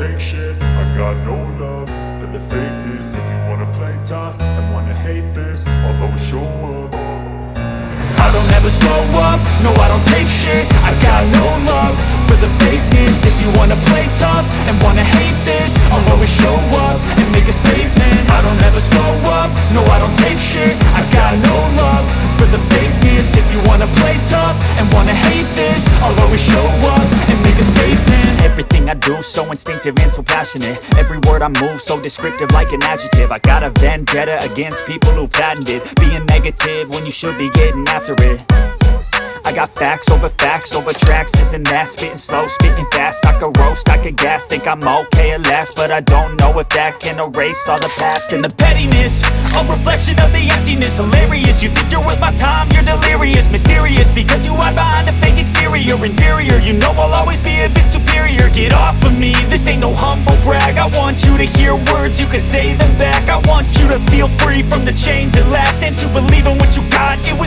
take shit. I got no love for the fakeness. If you wanna play tough and wanna hate this, I'll always show up. I don't ever slow up, no I don't take shit. I got no love for the fakeness. If you wanna play tough and wanna hate this, I'll always show up and make a statement. I don't ever slow up, no I don't take shit. I got no love for the fakeness. If you wanna play tough and wanna hate this, I'll always show up and make a statement. Everything I do so instinctive and so passionate. Every word I move so descriptive like an adjective. I got a vendetta against people who patented being negative when you should be getting after it. I got facts over tracks, this and that. Spitting slow, spitting fast. I could roast, I could gas. Think I'm okay at last, but I don't know if that can erase all the past. And the pettiness, a reflection of the emptiness. Hilarious, you think you're worth my time, you're delirious. Mysterious, because you hide behind a fake exterior. Inferior, you know I'll always be a bit superior. Get off of me, this ain't no humble brag. I want you to hear words, you can say them back. I want you to feel free from the chains at last, and to believe in what you got. It was